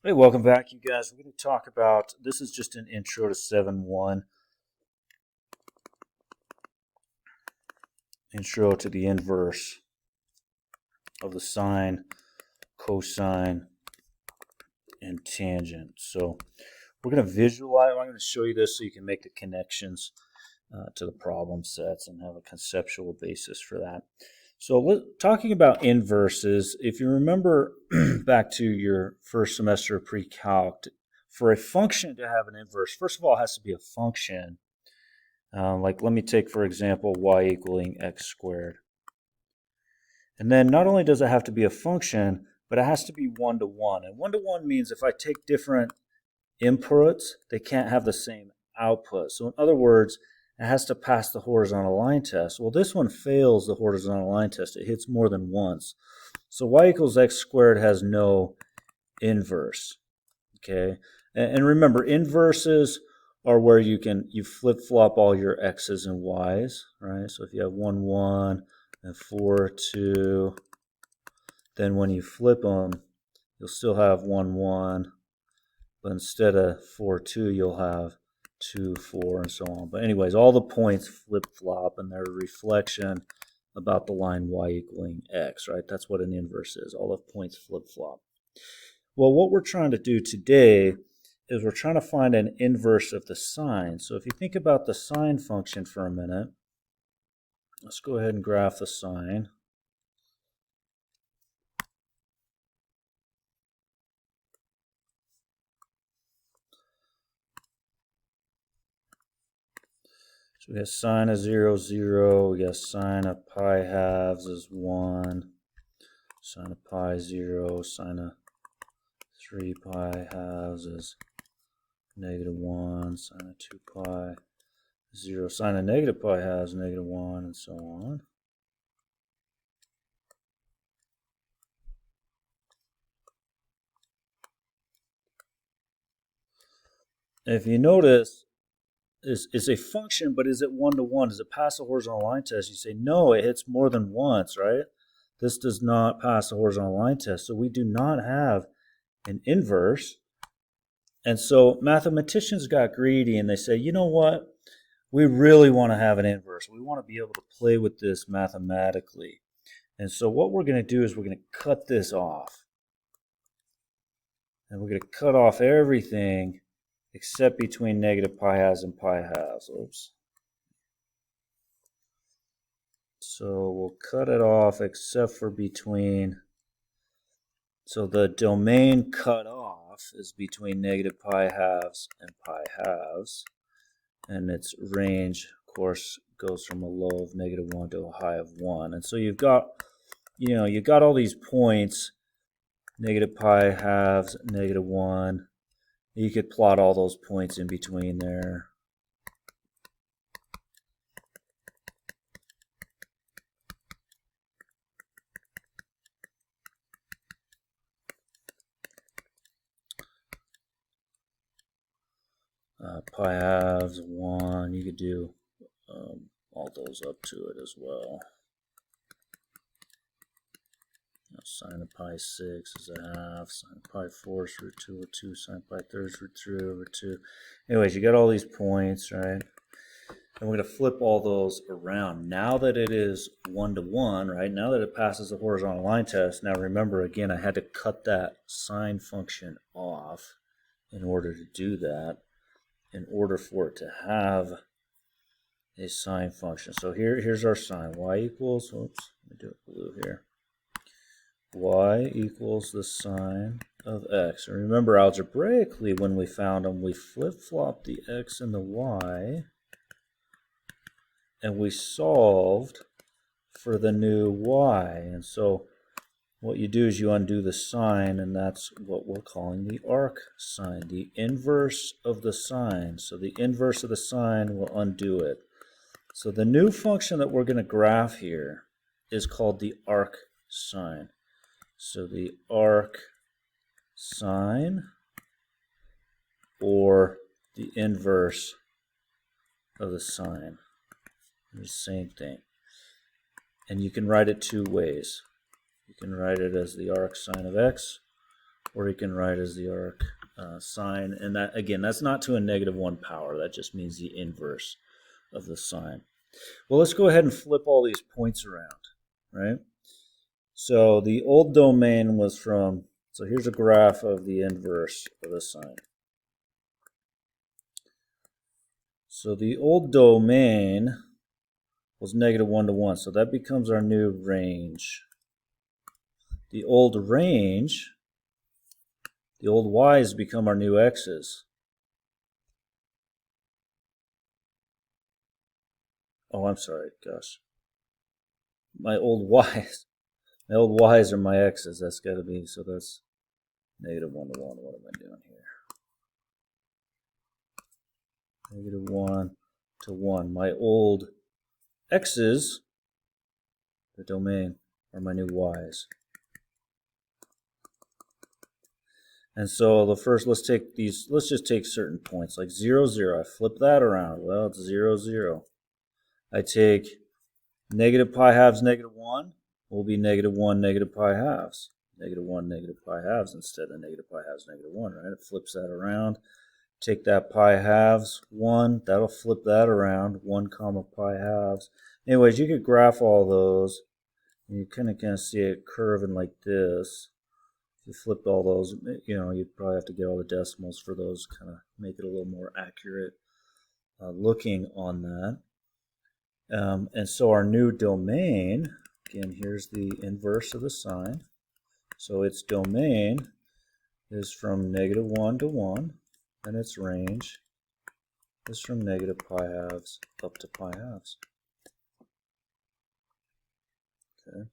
Hey, welcome back, you guys. We're going to talk about this is just an intro to 7-1, intro to the inverse of the sine, cosine, and tangent. So we're going to visualize, I'm going to show you this so you can make the connections to the problem sets and have a conceptual basis for that. So talking about inverses, if you remember back to your first semester of pre-calc, for a function to have an inverse, first of all, it has to be a function. Like let me take, for example, y equaling x squared. And then not only does it have to be a function, but it has to be one-to-one. And one-to-one means if I take different inputs, they can't have the same output. So in other words, it has to pass the horizontal line test. Well, this one fails the horizontal line test. It hits more than once. So y equals x squared has no inverse. Okay, and remember, inverses are where you flip-flop all your x's and y's, right? So if you have 1, 1, and 4, 2, then when you flip them, you'll still have 1, 1, but instead of 4, 2, you'll have 2, 4, and so on. But anyways, all the points flip-flop, and they're a reflection about the line y equaling x, right? That's what an inverse is. All the points flip-flop. Well, what we're trying to do today is we're trying to find an inverse of the sine. So if you think about the sine function for a minute, let's go ahead and graph the sine. So we have sine of 0, 0. We got sine of pi halves is 1. Sine of pi 0. Sine of 3 pi halves is -1. Sine of 2 pi 0. Sine of negative pi halves -1, and so on. If you notice, is a function, but is it one-to-one? Does it pass the horizontal line test? You say, no, it hits more than once, right? This does not pass the horizontal line test. So we do not have an inverse. And so mathematicians got greedy and they say, you know what? We really want to have an inverse. We want to be able to play with this mathematically. And so what we're going to do is we're going to cut this off. And we're going to cut off everything except between negative pi halves and pi halves. Oops. So we'll cut it off except for between. So the domain cut off is between negative pi halves and pi halves. And its range, of course, goes from a low of -1 to a high of 1. And so you've got all these points, negative pi halves, -1. You could plot all those points in between there. Pi halves, 1. You could do all those up to it as well. Sine of pi 6 is a half. Sine of pi 4 is root 2 over 2. Sine of pi 3 is root 3 over 2. Anyways, you got all these points, right? And we're going to flip all those around. Now that it is one-to-one, right? Now that it passes the horizontal line test. Now remember, again, I had to cut that sine function off in order to do that, in order for it to have a sine function. So here's our sine. Y equals, oops, let me do it blue here. Y equals the sine of x. And remember, algebraically, when we found them, we flip-flopped the x and the y, and we solved for the new y. And so what you do is you undo the sine, and that's what we're calling the arc sine, the inverse of the sine. So the inverse of the sine will undo it. So the new function that we're going to graph here is called the arc sine. So the arc sine, or the inverse of the sine. The same thing. And you can write it two ways. You can write it as the arc sine of x, or you can write as the arc sine. And that, again, that's not to a -1 power. That just means the inverse of the sine. Well, let's go ahead and flip all these points around, right? So the old domain was from, so here's a graph of the inverse of the sine. So the old domain was -1 to 1, so that becomes our new range. The old range, the old y's become our new x's. Oh, I'm sorry, gosh. My old y's are my x's. That's got to be, so that's -1 to 1. What am I doing here? -1 to 1. My old x's, the domain, are my new y's. And so the first, let's just take certain points, like 0, 0. I flip that around. Well, it's 0, 0. I take -pi halves -1 will be -1 -pi halves. -1 -pi halves instead of -pi halves -1, right? It flips that around. Take that pi halves 1, that'll flip that around, 1 comma pi halves. Anyways, you could graph all those, and you kind of see it curving like this. If you flipped all those, you'd probably have to get all the decimals for those, kind of make it a little more accurate looking on that. And so our new domain, again, here's the inverse of the sine. So its domain is from -1 to 1, and its range is from -pi halves up to pi halves. Okay.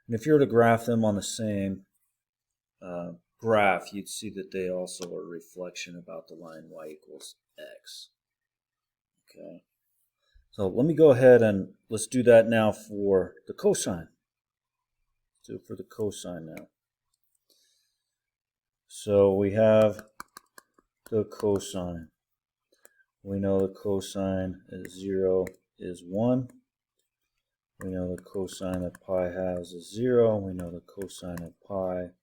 And if you were to graph them on the same graph, you'd see that they also are a reflection about the line y equals x. Okay. So let me go ahead and let's do that now for the cosine. Let's do it for the cosine now. So we have the cosine. We know the cosine of 0 is 1. We know the cosine of pi halves is 0. We know the cosine of pi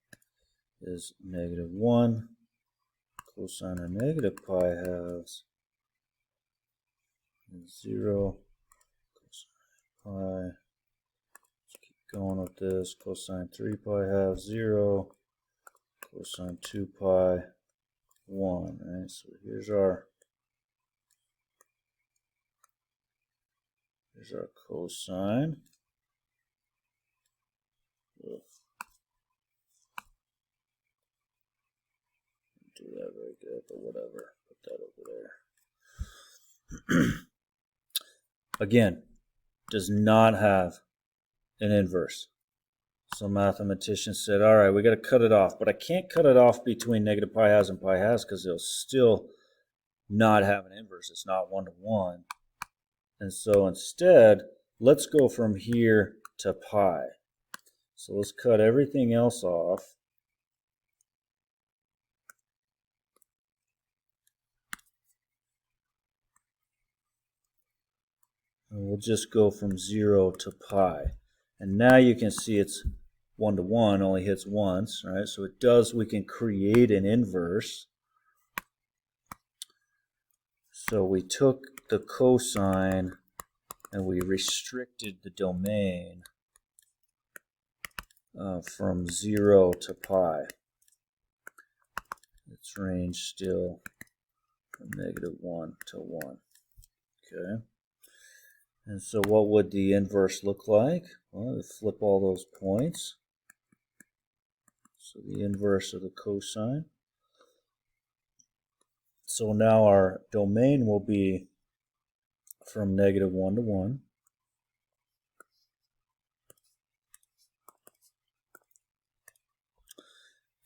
is -1. Cosine of -pi halves is 0. Cosine of pi. Let's keep going with this. Cosine 3 pi halves 0. Cosine 2 pi 1. Right? So here's our cosine. Ugh. Do that very good, but whatever. Put that over there. Again, does not have an inverse. So mathematicians said, all right, we got to cut it off. But I can't cut it off between -pi halves and pi halves because it'll still not have an inverse. It's not 1 to 1. And so instead, let's go from here to pi. So let's cut everything else off. And we'll just go from 0 to pi. And now you can see it's 1 to 1, only hits once, right? So it does, we can create an inverse. So we took the cosine and we restricted the domain from 0 to pi. Its range still from -1 to 1. Okay. And so what would the inverse look like? Well, flip all those points. So the inverse of the cosine. So now our domain will be from -1 to 1.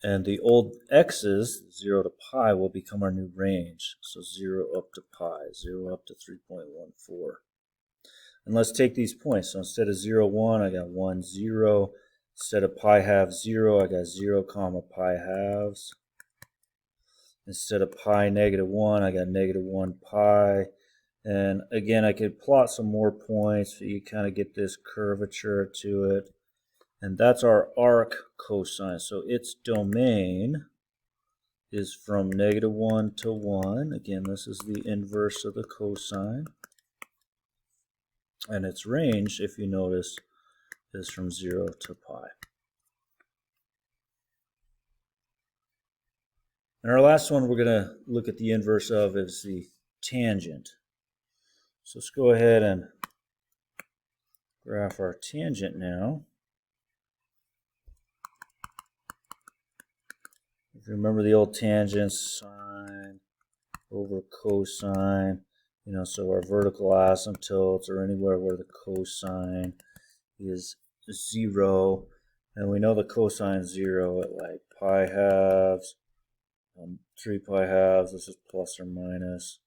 And the old x's, 0 to pi, will become our new range. So 0 up to pi, 0 up to 3.14. And let's take these points. So instead of 0, 1, I got 1, 0. Instead of pi halves 0, I got 0 comma pi halves. Instead of pi -1, I got -1 pi. And again, I could plot some more points so you kind of get this curvature to it. And that's our arc cosine. So its domain is from -1 to 1. Again, this is the inverse of the cosine. And its range, if you notice, is from 0 to pi. And our last one we're going to look at the inverse of is the tangent. So let's go ahead and graph our tangent now. If you remember the old tangents, sine over cosine, so our vertical asymptotes are anywhere where the cosine is 0. And we know the cosine is 0 at like pi halves, 3 pi halves, this is plus or minus.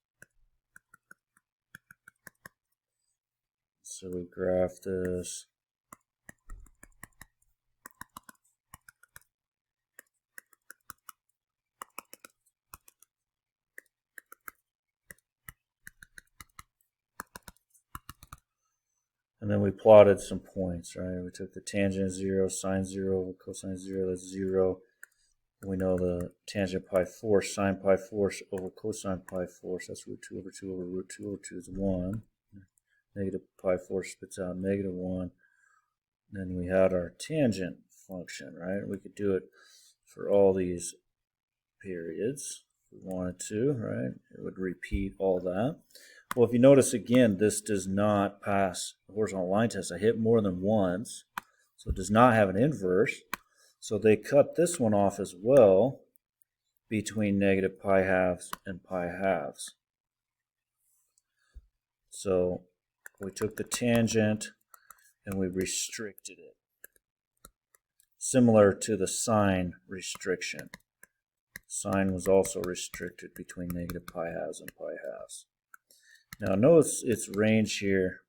So we graph this. And then we plotted some points, right? We took the tangent 0, sine 0 over cosine 0, that's 0. We know the tangent pi force, sine pi force over cosine pi force, that's root 2 over 2 over root 2 over 2 is 1. Negative pi force spits out -1. Then we had our tangent function, right? We could do it for all these periods if we wanted to, right? It would repeat all that. Well, if you notice again, this does not pass the horizontal line test. I hit more than once, so it does not have an inverse. So they cut this one off as well between negative pi halves and pi halves. So we took the tangent and we restricted it. Similar to the sine restriction. Sine was also restricted between negative pi halves and pi halves. Now notice its range here.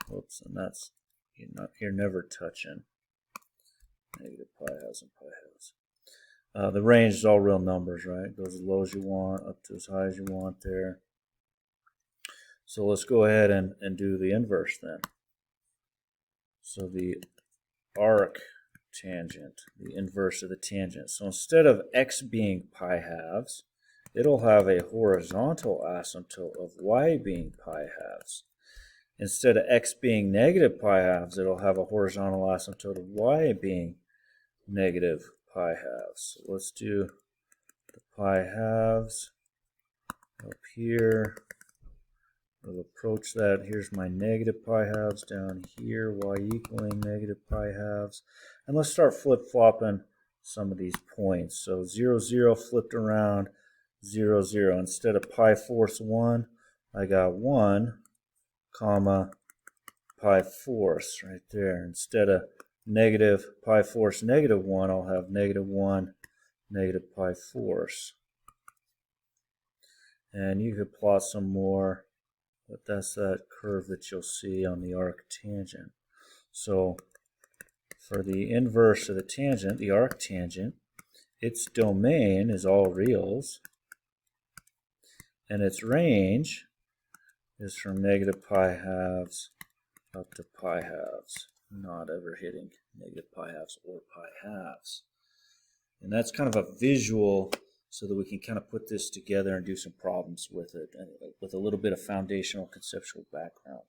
Whoops, and that's, you're never touching negative pi halves and pi halves. The range is all real numbers, right? It goes as low as you want, up to as high as you want there. So let's go ahead and do the inverse then. So the arc tangent, the inverse of the tangent. So instead of x being pi halves, it'll have a horizontal asymptote of y being pi halves. Instead of x being negative pi halves, it'll have a horizontal asymptote of y being negative pi halves. So let's do the pi halves up here. We'll approach that. Here's my negative pi halves down here, y equaling negative pi halves. And let's start flip-flopping some of these points. So 0, 0 flipped around, 0, 0. Instead of pi fourths 1, I got 1, comma, pi fourths right there. Instead of negative pi fourths negative 1, I'll have -1, negative pi fourths. And you could plot some more, but that's that curve that you'll see on the arc tangent. So for the inverse of the tangent, the arc tangent, its domain is all reals, and its range is from negative pi halves up to pi halves, not ever hitting negative pi halves or pi halves. And that's kind of a visual so that we can kind of put this together and do some problems with it, with a little bit of foundational conceptual background.